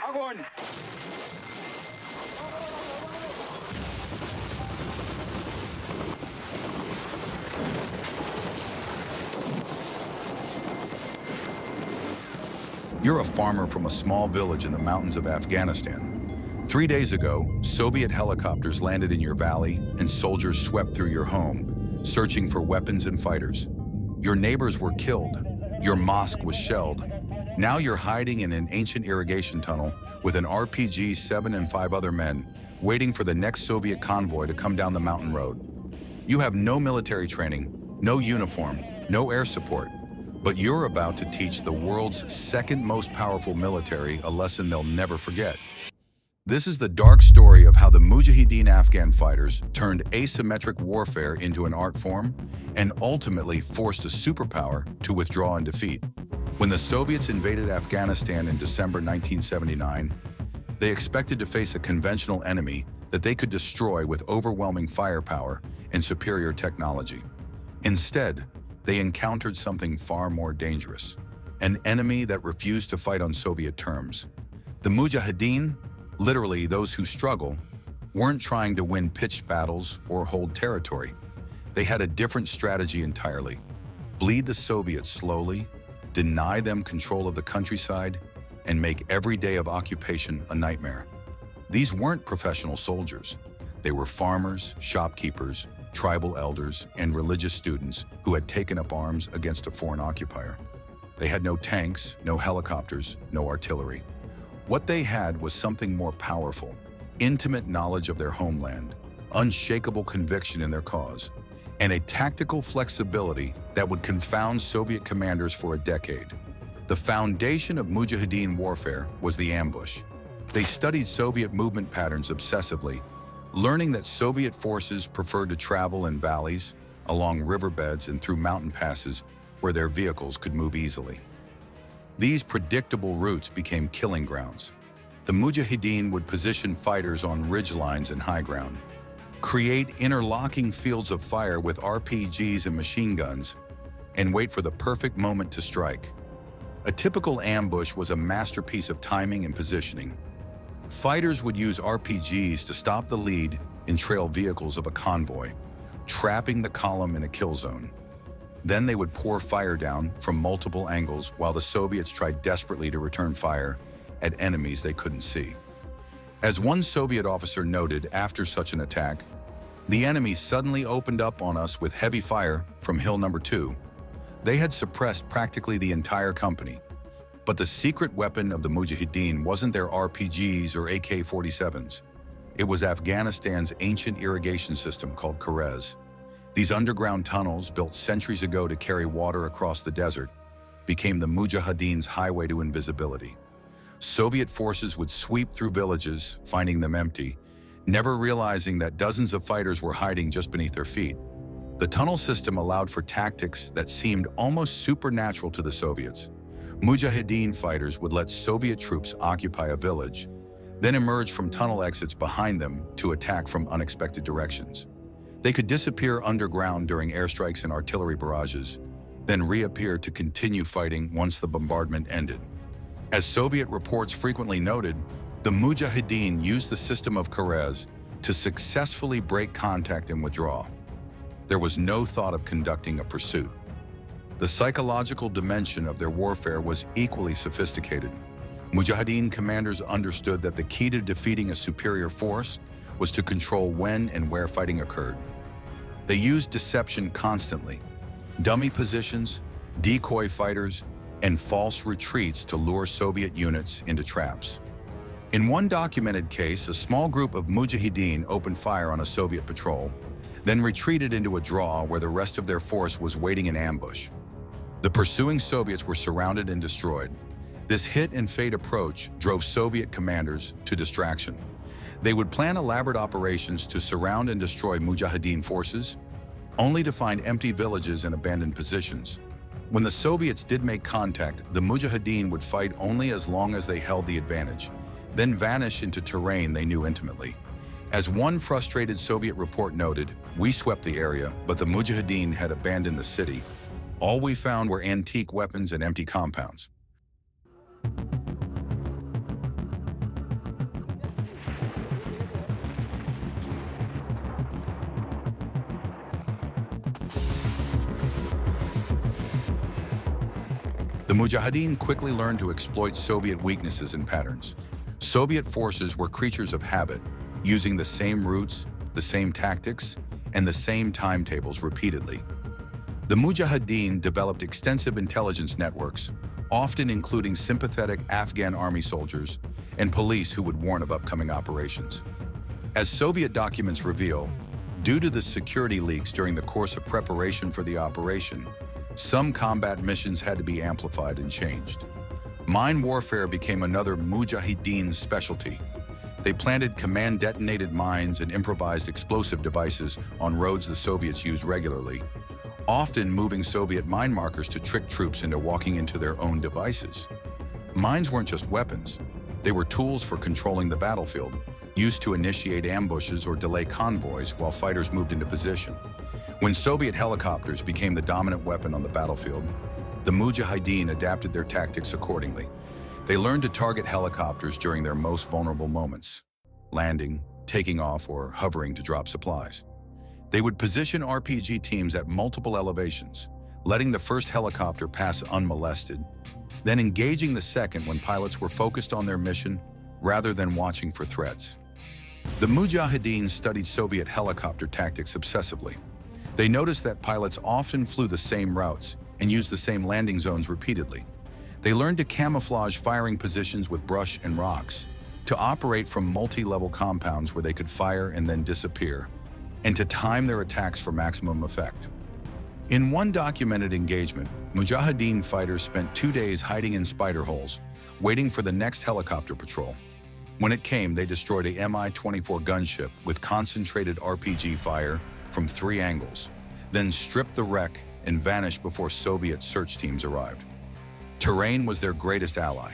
Bangon! You're a farmer from a small village in the mountains of Afghanistan. 3 days ago, Soviet helicopters landed in your valley and soldiers swept through your home, searching for weapons and fighters. Your neighbors were killed. Your mosque was shelled. Now you're hiding in an ancient irrigation tunnel with an RPG-7 and 5 other men, waiting for the next Soviet convoy to come down the mountain road. You have no military training, no uniform, no air support. But you're about to teach the world's second most powerful military a lesson they'll never forget. This is the dark story of how the Mujahideen Afghan fighters turned asymmetric warfare into an art form and ultimately forced a superpower to withdraw and defeat. When the Soviets invaded Afghanistan in December 1979, they expected to face a conventional enemy that they could destroy with overwhelming firepower and superior technology. Instead, they encountered something far more dangerous, an enemy that refused to fight on Soviet terms. The Mujahideen, literally those who struggle, weren't trying to win pitched battles or hold territory. They had a different strategy entirely: bleed the Soviets slowly, deny them control of the countryside, and make every day of occupation a nightmare. These weren't professional soldiers. They were farmers, shopkeepers, tribal elders, and religious students who had taken up arms against a foreign occupier. They had no tanks, no helicopters, no artillery. What they had was something more powerful: intimate knowledge of their homeland, unshakable conviction in their cause, and a tactical flexibility that would confound Soviet commanders for a decade. The foundation of Mujahideen warfare was the ambush. They studied Soviet movement patterns obsessively, learning that Soviet forces preferred to travel in valleys, along riverbeds, and through mountain passes where their vehicles could move easily. These predictable routes became killing grounds. The Mujahideen would position fighters on ridgelines and high ground, create interlocking fields of fire with RPGs and machine guns, and wait for the perfect moment to strike. A typical ambush was a masterpiece of timing and positioning. Fighters would use RPGs to stop the lead and trail vehicles of a convoy, trapping the column in a kill zone. Then they would pour fire down from multiple angles while the Soviets tried desperately to return fire at enemies they couldn't see. As one Soviet officer noted after such an attack, "The enemy suddenly opened up on us with heavy fire from hill number 2. They had suppressed practically the entire company. But the secret weapon of the Mujahideen wasn't their RPGs or AK-47s. It was Afghanistan's ancient irrigation system called TERRORIZED. These underground tunnels, built centuries ago to carry water across the desert, became the Mujahideen's highway to invisibility. Soviet forces would sweep through villages, finding them empty, never realizing that dozens of fighters were hiding just beneath their feet. The tunnel system allowed for tactics that seemed almost supernatural to the Soviets. Mujahideen fighters would let Soviet troops occupy a village, then emerge from tunnel exits behind them to attack from unexpected directions. They could disappear underground during airstrikes and artillery barrages, then reappear to continue fighting once the bombardment ended. As Soviet reports frequently noted, the Mujahideen used the system of TERRORIZED to successfully break contact and withdraw. There was no thought of conducting a pursuit. The psychological dimension of their warfare was equally sophisticated. Mujahideen commanders understood that the key to defeating a superior force was to control when and where fighting occurred. They used deception constantly: dummy positions, decoy fighters, and false retreats to lure Soviet units into traps. In one documented case, a small group of Mujahideen opened fire on a Soviet patrol, then retreated into a draw where the rest of their force was waiting in ambush. The pursuing Soviets were surrounded and destroyed. This hit-and-fade approach drove Soviet commanders to distraction. They would plan elaborate operations to surround and destroy Mujahideen forces, only to find empty villages and abandoned positions. When the Soviets did make contact, the Mujahideen would fight only as long as they held the advantage, then vanish into terrain they knew intimately. As one frustrated Soviet report noted, "We swept the area, but the Mujahideen had abandoned the city. All we found were antique weapons and empty compounds." Mujahideen quickly learned to exploit Soviet weaknesses and patterns. Soviet forces were creatures of habit, using the same routes, the same tactics, and the same timetables repeatedly. The Mujahideen developed extensive intelligence networks, often including sympathetic Afghan army soldiers and police who would warn of upcoming operations. As Soviet documents reveal, due to the security leaks during the course of preparation for the operation, some combat missions had to be amplified and changed. Mine warfare became another Mujahideen specialty. They planted command-detonated mines and improvised explosive devices on roads the Soviets used regularly, often moving Soviet mine markers to trick troops into walking into their own devices. Mines weren't just weapons. They were tools for controlling the battlefield, used to initiate ambushes or delay convoys while fighters moved into position. When Soviet helicopters became the dominant weapon on the battlefield, the Mujahideen adapted their tactics accordingly. They learned to target helicopters during their most vulnerable moments, landing, taking off, or hovering to drop supplies. They would position RPG teams at multiple elevations, letting the first helicopter pass unmolested, then engaging the second when pilots were focused on their mission rather than watching for threats. The Mujahideen studied Soviet helicopter tactics obsessively. They noticed that pilots often flew the same routes and used the same landing zones repeatedly. They learned to camouflage firing positions with brush and rocks, to operate from multi-level compounds where they could fire and then disappear, and to time their attacks for maximum effect. In one documented engagement, Mujahideen fighters spent 2 days hiding in spider holes, waiting for the next helicopter patrol. When it came, they destroyed a Mi-24 gunship with concentrated RPG fire from 3 angles, then stripped the wreck and vanished before Soviet search teams arrived. Terrain was their greatest ally.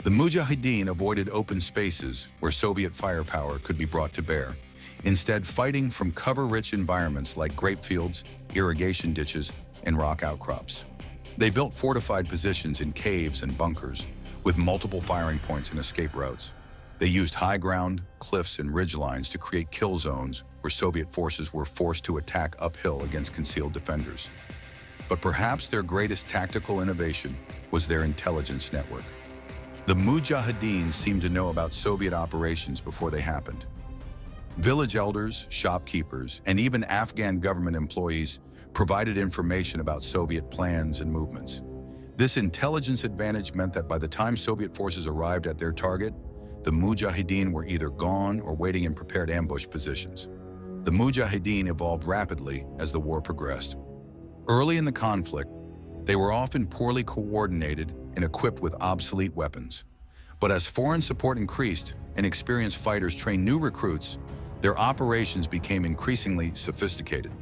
The Mujahideen avoided open spaces where Soviet firepower could be brought to bear, instead fighting from cover-rich environments like grape fields, irrigation ditches, and rock outcrops. They built fortified positions in caves and bunkers, with multiple firing points and escape routes. They used high ground, cliffs, and ridgelines to create kill zones where Soviet forces were forced to attack uphill against concealed defenders. But perhaps their greatest tactical innovation was their intelligence network. The Mujahideen seemed to know about Soviet operations before they happened. Village elders, shopkeepers, and even Afghan government employees provided information about Soviet plans and movements. This intelligence advantage meant that by the time Soviet forces arrived at their target, the Mujahideen were either gone or waiting in prepared ambush positions. The Mujahideen evolved rapidly as the war progressed. Early in the conflict, they were often poorly coordinated and equipped with obsolete weapons. But as foreign support increased and experienced fighters trained new recruits, their operations became increasingly sophisticated.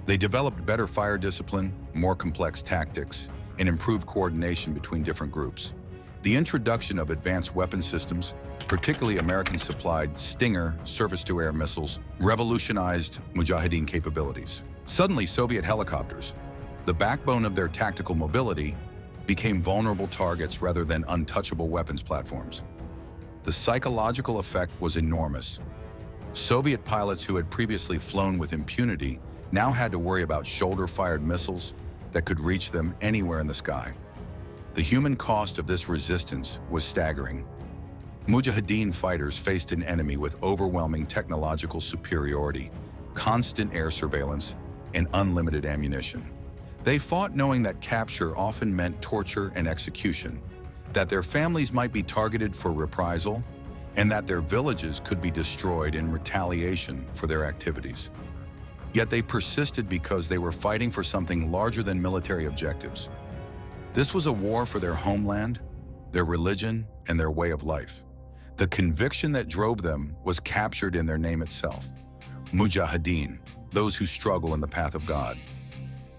They developed better fire discipline, more complex tactics, and improved coordination between different groups. The introduction of advanced weapon systems, particularly American-supplied Stinger surface-to-air missiles, revolutionized Mujahideen capabilities. Suddenly, Soviet helicopters, the backbone of their tactical mobility, became vulnerable targets rather than untouchable weapons platforms. The psychological effect was enormous. Soviet pilots who had previously flown with impunity now had to worry about shoulder-fired missiles that could reach them anywhere in the sky. The human cost of this resistance was staggering. Mujahideen fighters faced an enemy with overwhelming technological superiority, constant air surveillance, and unlimited ammunition. They fought knowing that capture often meant torture and execution, that their families might be targeted for reprisal, and that their villages could be destroyed in retaliation for their activities. Yet they persisted because they were fighting for something larger than military objectives. This was a war for their homeland, their religion, and their way of life. The conviction that drove them was captured in their name itself: Mujahideen, those who struggle in the path of God.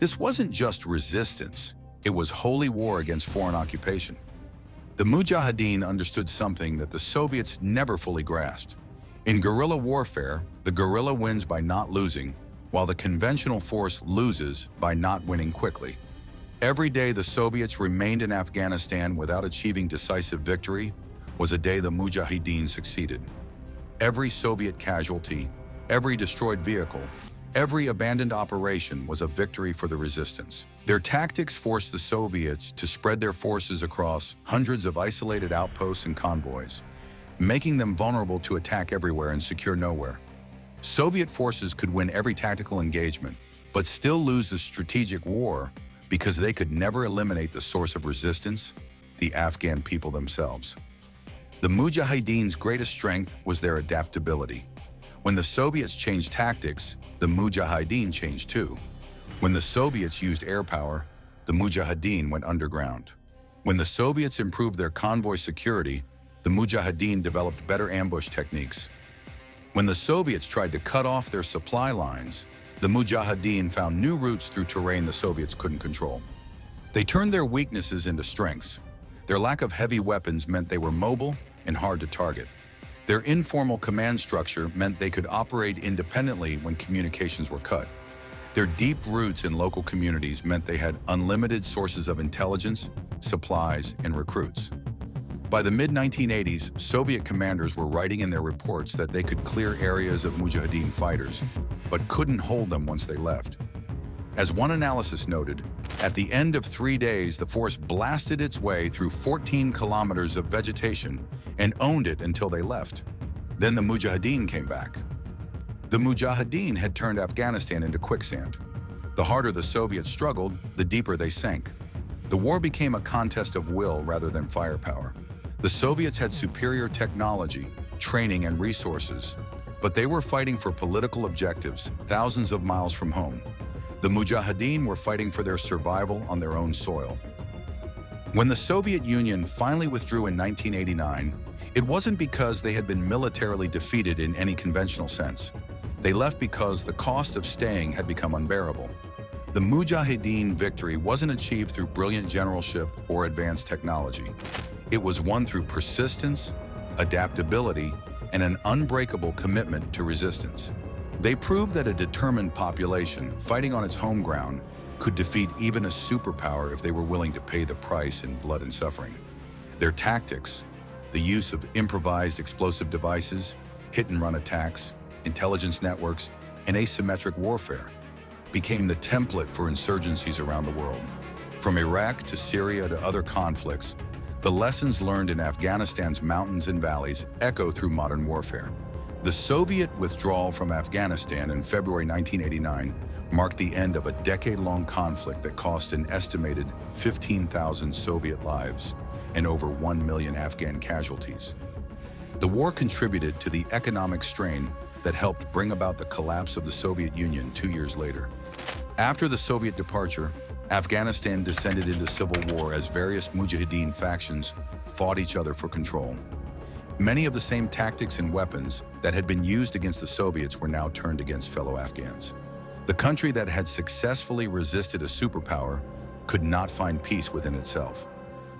This wasn't just resistance, it was holy war against foreign occupation. The Mujahideen understood something that the Soviets never fully grasped. In guerrilla warfare, the guerrilla wins by not losing, while the conventional force loses by not winning quickly. Every day the Soviets remained in Afghanistan without achieving decisive victory was a day the Mujahideen succeeded. Every Soviet casualty, every destroyed vehicle, every abandoned operation was a victory for the resistance. Their tactics forced the Soviets to spread their forces across hundreds of isolated outposts and convoys, making them vulnerable to attack everywhere and secure nowhere. Soviet forces could win every tactical engagement, but still lose the strategic war because they could never eliminate the source of resistance, the Afghan people themselves. The Mujahideen's greatest strength was their adaptability. When the Soviets changed tactics, the Mujahideen changed too. When the Soviets used air power, the Mujahideen went underground. When the Soviets improved their convoy security, the Mujahideen developed better ambush techniques. When the Soviets tried to cut off their supply lines, the Mujahideen found new routes through terrain the Soviets couldn't control. They turned their weaknesses into strengths. Their lack of heavy weapons meant they were mobile and hard to target. Their informal command structure meant they could operate independently when communications were cut. Their deep roots in local communities meant they had unlimited sources of intelligence, supplies, and recruits. By the mid-1980s, Soviet commanders were writing in their reports that they could clear areas of Mujahideen fighters, but couldn't hold them once they left. As one analysis noted, at the end of 3 days, the force blasted its way through 14 kilometers of vegetation and owned it until they left. Then the Mujahideen came back. The Mujahideen had turned Afghanistan into quicksand. The harder the Soviets struggled, the deeper they sank. The war became a contest of will rather than firepower. The Soviets had superior technology, training, and resources, but they were fighting for political objectives thousands of miles from home. The Mujahideen were fighting for their survival on their own soil. When the Soviet Union finally withdrew in 1989, it wasn't because they had been militarily defeated in any conventional sense. They left because the cost of staying had become unbearable. The Mujahideen victory wasn't achieved through brilliant generalship or advanced technology. It was won through persistence, adaptability, and an unbreakable commitment to resistance. They proved that a determined population fighting on its home ground could defeat even a superpower if they were willing to pay the price in blood and suffering. Their tactics, the use of improvised explosive devices, hit-and-run attacks, intelligence networks, and asymmetric warfare, became the template for insurgencies around the world. From Iraq to Syria to other conflicts, the lessons learned in Afghanistan's mountains and valleys echo through modern warfare. The Soviet withdrawal from Afghanistan in February 1989 marked the end of a decade-long conflict that cost an estimated 15,000 Soviet lives and over 1 million Afghan casualties. The war contributed to the economic strain that helped bring about the collapse of the Soviet Union 2 years later. After the Soviet departure, Afghanistan descended into civil war as various Mujahideen factions fought each other for control. Many of the same tactics and weapons that had been used against the Soviets were now turned against fellow Afghans. The country that had successfully resisted a superpower could not find peace within itself.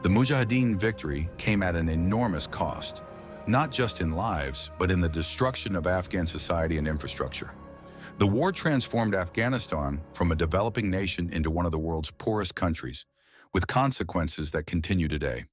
The Mujahideen victory came at an enormous cost, not just in lives, but in the destruction of Afghan society and infrastructure. The war transformed Afghanistan from a developing nation into one of the world's poorest countries, with consequences that continue today.